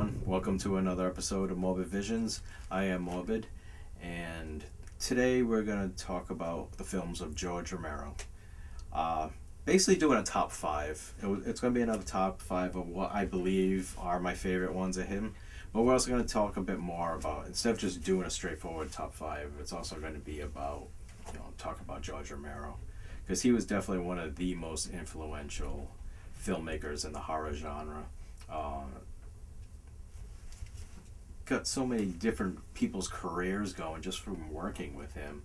everyone. Welcome to another episode of Morbid Visions. I am Morbid, and today we're going to talk about the films of George Romero. Basically doing a top five. It's going to be another top five of what I believe are my favorite ones of him. But we're also going to talk a bit more about, instead of just doing a straightforward top five, it's also going to be about, talk about George Romero. Because he was definitely one of the most influential filmmakers in the horror genre. Got so many different people's careers going just from working with him.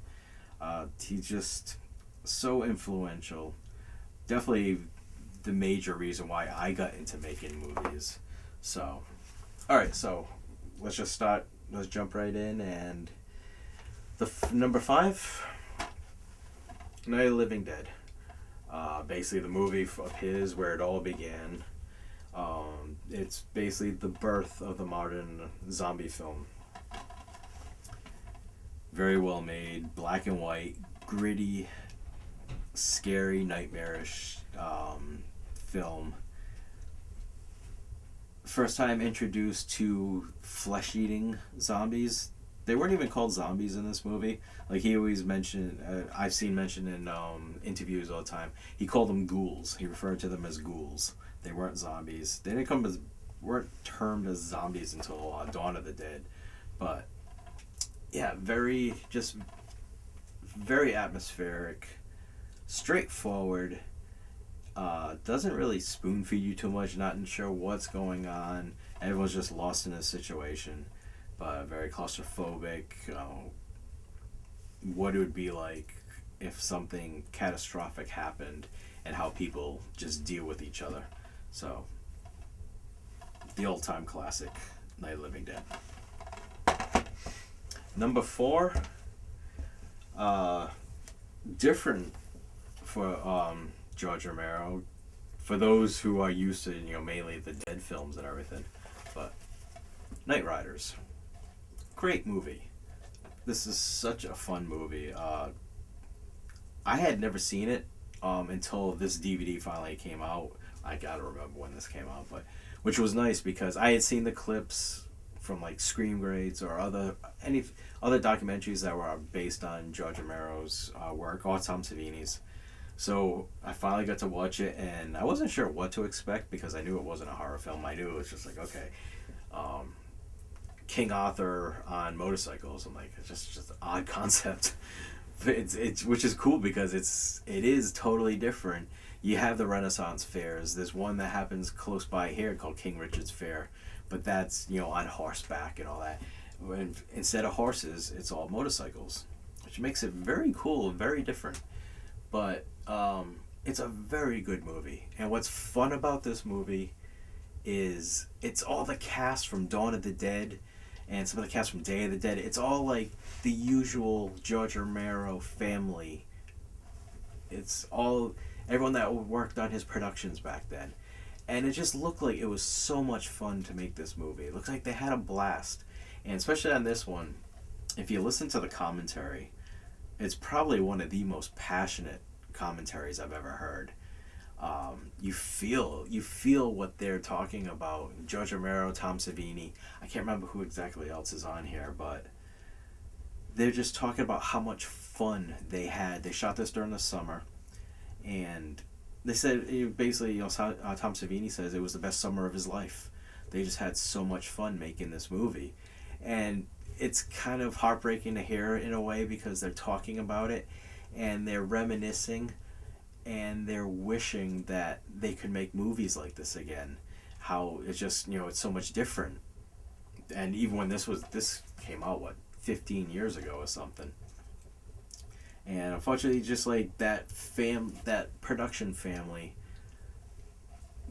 He's just so influential. Definitely the major reason why I got into making movies. So, alright, so let's just start. Let's jump right in. And number 5, Night of the Living Dead. Basically the movie of his where it all began. It's basically the birth of the modern zombie film. Very well made, black and white, gritty, scary, nightmarish film. First time introduced to flesh-eating zombies. They weren't even called zombies in this movie. Like he always mentioned, I've seen mentioned in interviews all the time. He called them ghouls. He referred to them as ghouls. They weren't zombies. They weren't termed as zombies until Dawn of the Dead. But yeah, very atmospheric, straightforward. Doesn't really spoon feed you too much. Not sure what's going on. Everyone's just lost in a situation. But very claustrophobic. What it would be like if something catastrophic happened, and how people just deal with each other. So, the old-time classic, Night of the Living Dead. Number 4, different for George Romero. For those who are used to, mainly the Dead films and everything. But, Night Riders. Great movie. This is such a fun movie. I had never seen it until this DVD finally came out. I gotta remember when this came out, but which was nice because I had seen the clips from like Scream Greats or other documentaries that were based on George Romero's work, or Tom Savini's. So I finally got to watch it, and I wasn't sure what to expect because I knew it wasn't a horror film. I knew it was just like, okay, King Arthur on motorcycles. I'm like, it's just an odd concept. It's which is cool because it is totally different. You have the Renaissance fairs. There's one that happens close by here called King Richard's Fair, but that's on horseback and all that. When instead of horses, it's all motorcycles, which makes it very cool and very different. But it's a very good movie. And what's fun about this movie is it's all the cast from Dawn of the Dead and some of the cast from Day of the Dead. It's all like the usual George Romero family. It's all everyone that worked on his productions back then. And it just looked like it was so much fun to make this movie. It looked like they had a blast. And especially on this one, if you listen to the commentary, it's probably one of the most passionate commentaries I've ever heard. You feel what they're talking about. George Romero, Tom Savini. I can't remember who exactly else is on here, but they're just talking about how much fun they had. They shot this during the summer, and they said basically, Tom Savini says it was the best summer of his life. They just had so much fun making this movie, and it's kind of heartbreaking to hear in a way because they're talking about it, and they're reminiscing. And they're wishing that they could make movies like this again. How it's just, it's so much different. And even when this came out, 15 years ago or something. And unfortunately, just like that production family,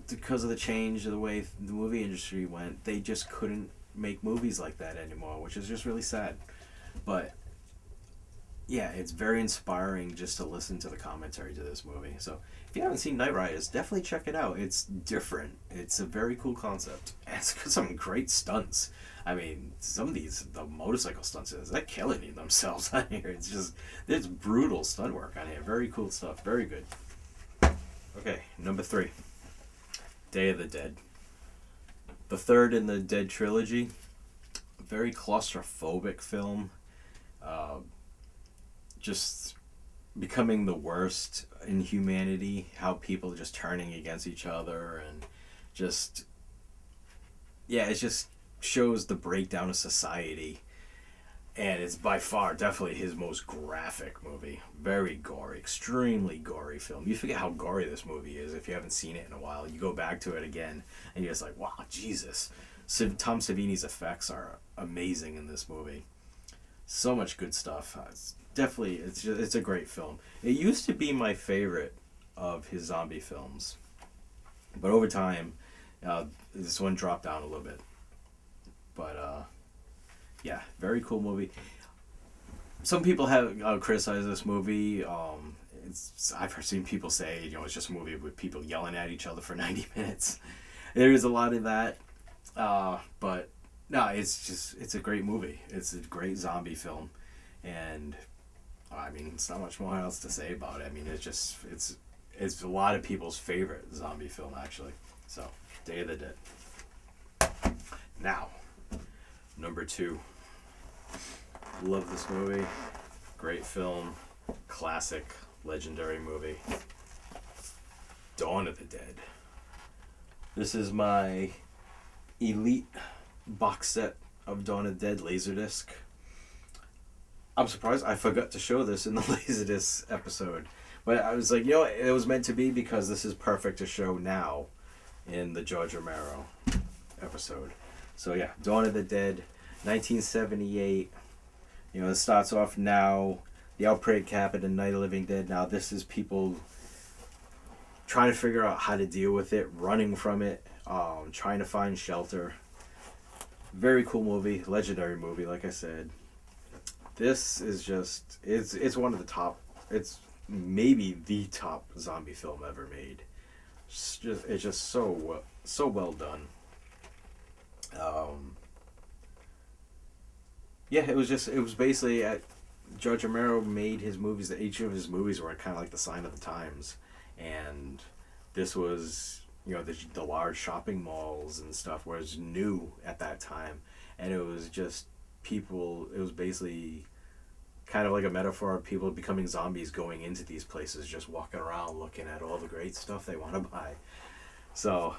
because of the change of the way the movie industry went, they just couldn't make movies like that anymore, which is just really sad. But yeah, it's very inspiring just to listen to the commentary to this movie. So if you haven't seen Night Riders, definitely check it out. It's different. It's a very cool concept. And it's got some great stunts. I mean, some of the motorcycle stunts, they're killing themselves on here. It's brutal stunt work on here. Very cool stuff. Very good. Okay, number 3. Day of the Dead. The third in the Dead trilogy. Very claustrophobic film. Uh, just becoming the worst in humanity. How people just turning against each other and just, yeah, it just shows the breakdown of society. And it's by far definitely his most graphic movie. Very gory, extremely gory film. You forget how gory this movie is if you haven't seen it in a while. You go back to it again and you're just like, wow, Jesus. Tom Savini's effects are amazing in this movie. So much good stuff. It's a great film. It used to be my favorite of his zombie films. But over time, this one dropped down a little bit. But, yeah, very cool movie. Some people have criticized this movie. I've seen people say, it's just a movie with people yelling at each other for 90 minutes. There is a lot of that. But no, it's a great movie. It's a great zombie film. And I mean, it's not much more else to say about it. I mean, it's a lot of people's favorite zombie film, actually. So, Day of the Dead. Now, number 2. Love this movie. Great film. Classic, legendary movie. Dawn of the Dead. This is my elite box set of Dawn of the Dead Laserdisc. I'm surprised I forgot to show this in the Laserdisc episode. But I was like, it was meant to be because this is perfect to show now in the George Romero episode. So yeah, Dawn of the Dead, 1978. It starts off now. The outbreak happened in Night of the Living Dead. Now this is people trying to figure out how to deal with it, running from it, trying to find shelter. Very cool movie, legendary movie, like I said. This is just, it's one of the top, it's maybe the top zombie film ever made. It's just so well done. Yeah, it was basically George Romero made his movies. Each of his movies were kind of like the sign of the times, and this was the large shopping malls and stuff was new at that time, and it was just people. It was basically kind of like a metaphor of people becoming zombies, going into these places, just walking around looking at all the great stuff they want to buy. So,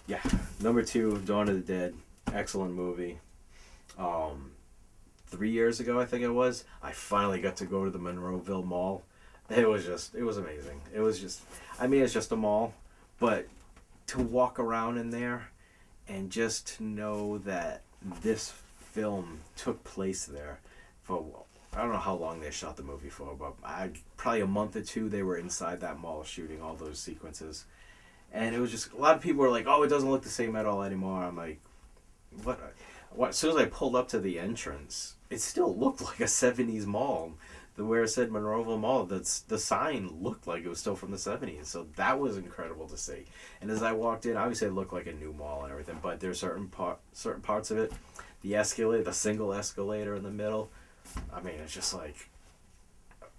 yeah, number 2, Dawn of the Dead, excellent movie. 3 years ago, I think it was, I finally got to go to the Monroeville Mall. It was amazing. It's just a mall, but to walk around in there and just to know that this film took place there for, I don't know how long they shot the movie for, but probably a month or 2 they were inside that mall shooting all those sequences. And it was just, a lot of people were like, oh, it doesn't look the same at all anymore. I'm like, what? As soon as I pulled up to the entrance, it still looked like a 70s mall. Where it said Monroeville Mall, the sign looked like it was still from the 70s. So that was incredible to see. And as I walked in, obviously it looked like a new mall and everything, but there's certain parts of it, the single escalator in the middle, I mean, it's just like,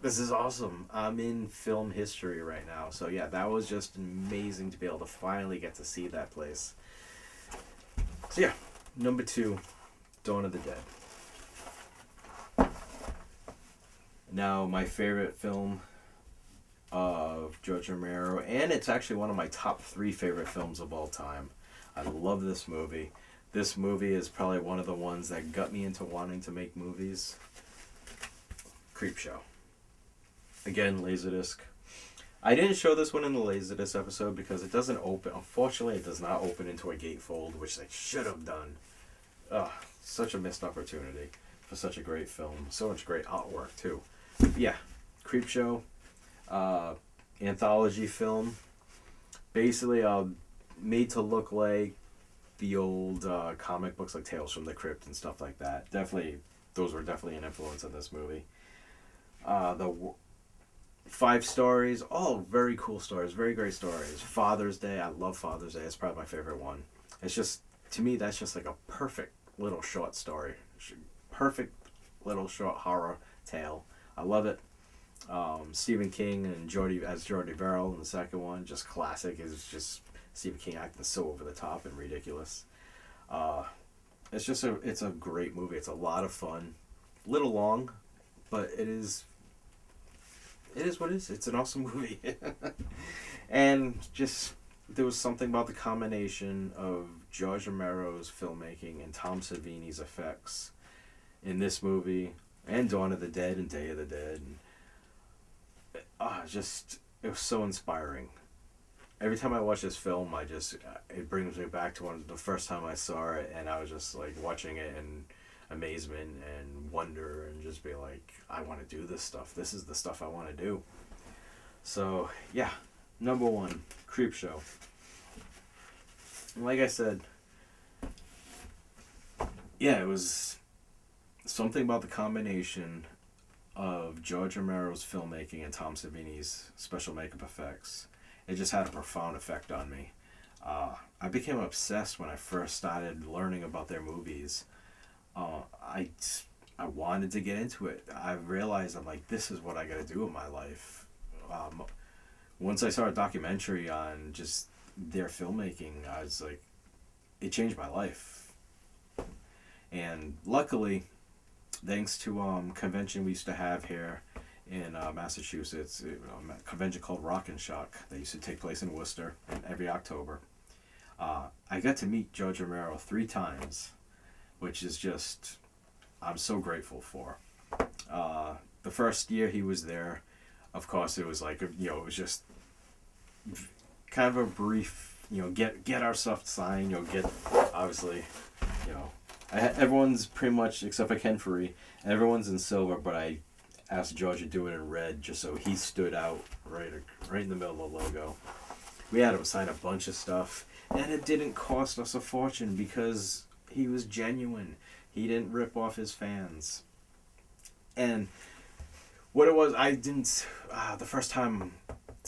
this is awesome. I'm in film history right now. So yeah, that was just amazing to be able to finally get to see that place. So yeah, number 2, Dawn of the Dead. Now, my favorite film of George Romero, and it's actually one of my top 3 favorite films of all time. I love this movie. This movie is probably one of the ones that got me into wanting to make movies. Creepshow. Again, Laserdisc. I didn't show this one in the Laserdisc episode because it doesn't open. Unfortunately, it does not open into a gatefold, which they should have done. Ugh, such a missed opportunity for such a great film. So much great artwork, too. But yeah, Creepshow. Anthology film. Basically, made to look like the old comic books like Tales from the Crypt and stuff like that. Those were definitely an influence of this movie. The 5 stories, all very cool stories, very great stories. Father's Day, I love Father's Day. It's probably my favorite one. It's just, to me, that's just like a perfect little short story. Perfect little short horror tale. I love it. Stephen King and Jordy Verrill in the second one, just classic. It's just Stephen King acting so over the top and ridiculous. Uh, it's a great movie. It's a lot of fun. Little long, but it is what it is. It's an awesome movie. And just there was something about the combination of George Romero's filmmaking and Tom Savini's effects in this movie and Dawn of the Dead and Day of the Dead. Just it was so inspiring. Every time I watch this film, it brings me back to the first time I saw it, and I was just like watching it in amazement and wonder, and just be like, I want to do this stuff. This is the stuff I want to do. So yeah, number 1, Creepshow. Like I said, yeah, it was something about the combination of George Romero's filmmaking and Tom Savini's special makeup effects. It just had a profound effect on me. I became obsessed when I first started learning about their movies. I wanted to get into it. I realized I'm like, this is what I got to do in my life. Once I saw a documentary on just their filmmaking, I was like, it changed my life. And luckily, thanks to convention we used to have here in Massachusetts, a convention called Rock and Shock that used to take place in Worcester every October. I got to meet George Romero 3 times, which is just, I'm so grateful for. The first year he was there, of course, it was like, it was just kind of a brief, get our stuff signed, get, obviously, everyone's pretty much, except for Ken Faree, everyone's in silver, but I asked George to do it in red just so he stood out right in the middle of the logo. We had him sign a bunch of stuff, and it didn't cost us a fortune because he was genuine. He didn't rip off his fans. And what it was, the first time,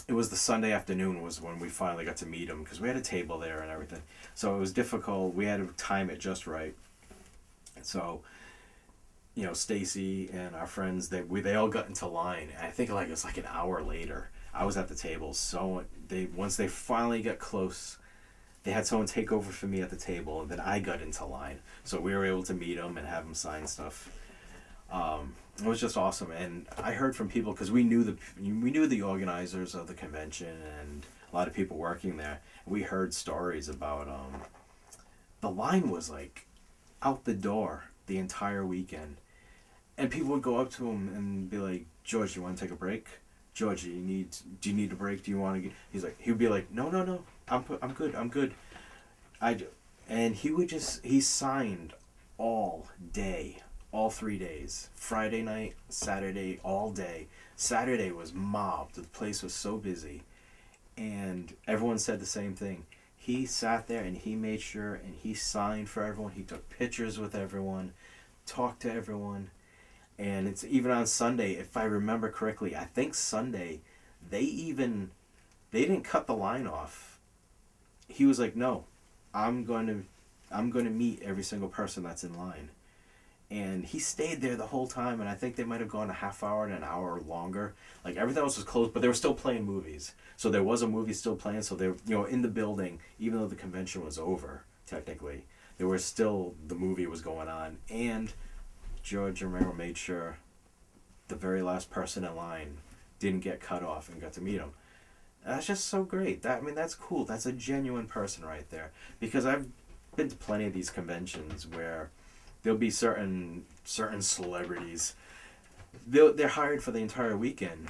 it was the Sunday afternoon was when we finally got to meet him, because we had a table there and everything. So it was difficult. We had to time it just right. So, Stacy and our friends, they all got into line. And I think it was like an hour later. I was at the table. So once they finally got close, they had someone take over for me at the table, and then I got into line. So we were able to meet him and have him sign stuff. It was just awesome. And I heard from people, because we knew the organizers of the convention and a lot of people working there. We heard stories about the line was like out the door the entire weekend. And people would go up to him and be like, George, you want to take a break? George, do you need a break? Do you want to get... He would be like, no, I'm good. And he signed all day, all 3 days. Friday night, Saturday, all day. Saturday was mobbed. The place was so busy. And everyone said the same thing. He sat there and he made sure and he signed for everyone. He took pictures with everyone, talked to everyone. And it's even on Sunday, if I remember correctly, I think Sunday, they didn't cut the line off. He was like, no, I'm going to meet every single person that's in line. And he stayed there the whole time, and I think they might have gone a half hour and an hour longer. Like, everything else was closed, but they were still playing movies. So there was a movie still playing, so they were, in the building, even though the convention was over, technically. There was still, the movie was going on, and George Romero made sure the very last person in line didn't get cut off and got to meet him. And that's just so great. That's cool. That's a genuine person right there. Because I've been to plenty of these conventions where there'll be certain celebrities. They're hired for the entire weekend,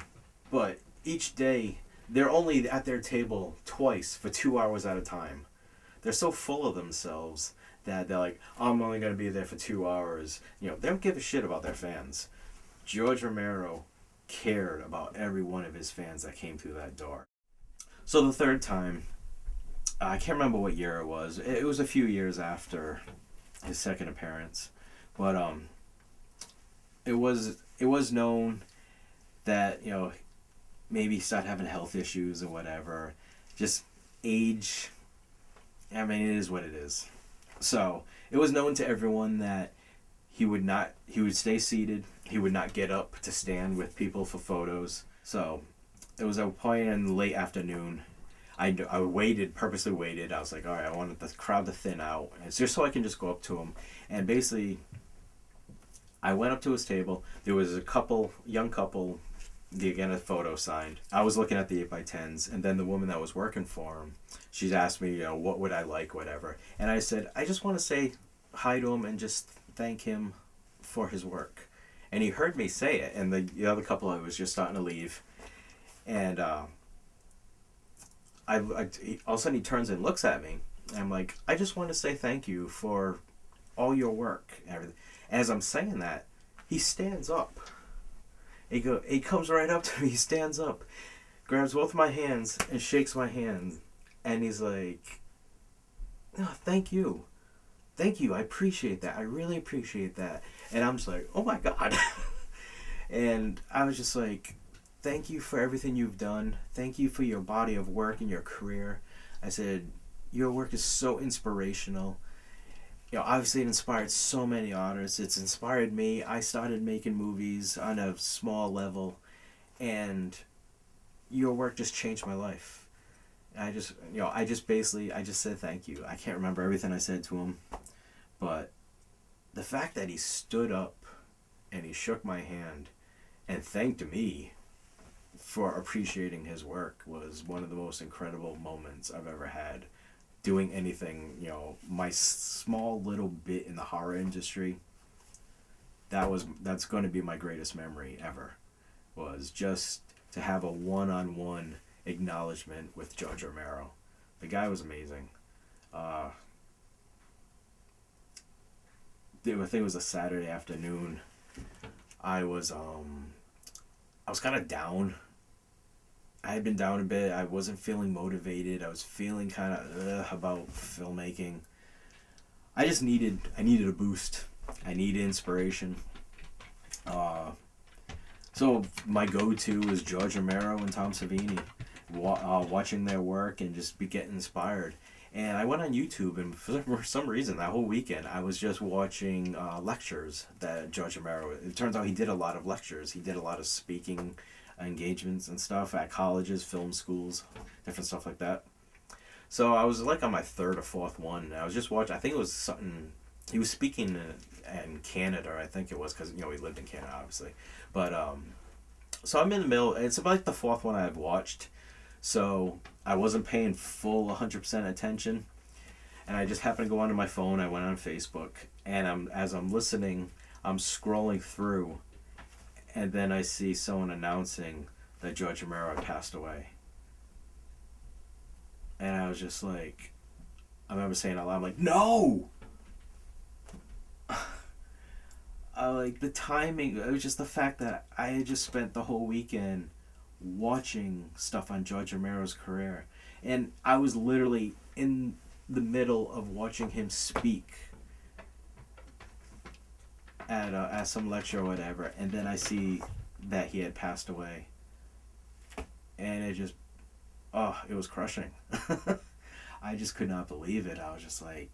but each day they're only at their table twice for 2 hours at a time. They're so full of themselves that they're like, I'm only going to be there for 2 hours. They don't give a shit about their fans. George Romero cared about every one of his fans that came through that door. So the third time, I can't remember what year it was. It was a few years after his second appearance, but it was known that maybe he started having health issues or whatever, just age. It is what it is. So it was known to everyone that he would stay seated. He would not get up to stand with people for photos. So it was a point in late afternoon. I waited, purposely waited. I was like, all right, I wanted the crowd to thin out. And it's just so I can just go up to him. And basically, I went up to his table. There was a young couple, again, a photo signed. I was looking at the 8x10s, and then the woman that was working for him, she's asked me, what would I like, whatever. And I said, I just want to say hi to him and just thank him for his work. And he heard me say it, and the other couple, I was just starting to leave. And all of a sudden he turns and looks at me. And I'm like, I just want to say thank you for all your work and everything. As I'm saying that, he stands up. He comes right up to me, he stands up, grabs both my hands and shakes my hand. And he's like, oh, thank you. Thank you. I appreciate that. I really appreciate that. And I'm just like, oh my God. And I was just like, thank you for everything you've done. Thank you for your body of work and your career. I said, your work is so inspirational. Obviously it inspired so many artists. It's inspired me. I started making movies on a small level, and your work just changed my life. And I just said thank you. I can't remember everything I said to him, but the fact that he stood up and he shook my hand and thanked me for appreciating his work was one of the most incredible moments I've ever had doing anything. My small little bit in the horror industry, that's going to be my greatest memory ever, was just to have a one-on-one acknowledgement with George Romero. The guy was amazing. I think it was a Saturday afternoon. I was kind of down. I had been down a bit. I wasn't feeling motivated. I was feeling kind of about filmmaking. I needed a boost. I needed inspiration. So my go-to is George Romero and Tom Savini. Watching their work and just be getting inspired. And I went on YouTube, and for some reason that whole weekend I was just watching lectures that George Romero. It turns out he did a lot of lectures. He did a lot of speaking engagements and stuff at colleges, film schools, different stuff like that. So I was like on my third or fourth one, and I was just watching. I think it was something. He was speaking in Canada, I think it was, because he lived in Canada, obviously. But so I'm in the middle. It's about like the fourth one I've watched. So I wasn't paying full 100% attention, and I just happened to go onto my phone. I went on Facebook, and as I'm listening, I'm scrolling through, and then I see someone announcing that George Romero had passed away. And I was just like, I remember saying out loud, I'm like, no! Like the timing, it was just the fact that I had just spent the whole weekend watching stuff on George Romero's career, and I was literally in the middle of watching him speak at some lecture or whatever, and then I see that he had passed away, and it just, it was crushing. I just could not believe it. I was just like,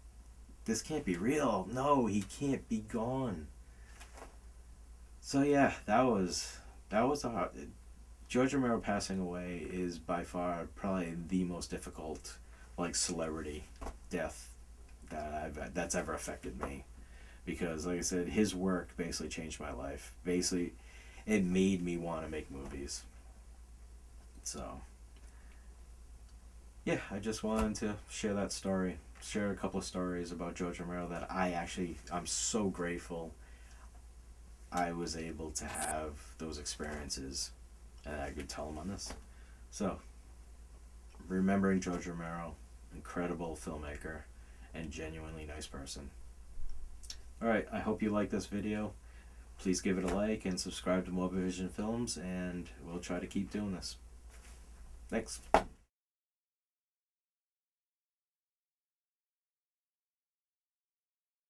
this can't be real. No, he can't be gone. So yeah, that was a hard. George Romero passing away is by far probably the most difficult, celebrity death that's ever affected me, because like I said, his work basically changed my life. Basically, it made me want to make movies. So yeah, I just wanted to share that story, share a couple of stories about George Romero that I'm so grateful I was able to have those experiences, and I could tell them on this. So, remembering George Romero, incredible filmmaker, and genuinely nice person. Alright, I hope you like this video. Please give it a like and subscribe to Morbid Vision Films, and we'll try to keep doing this. Thanks.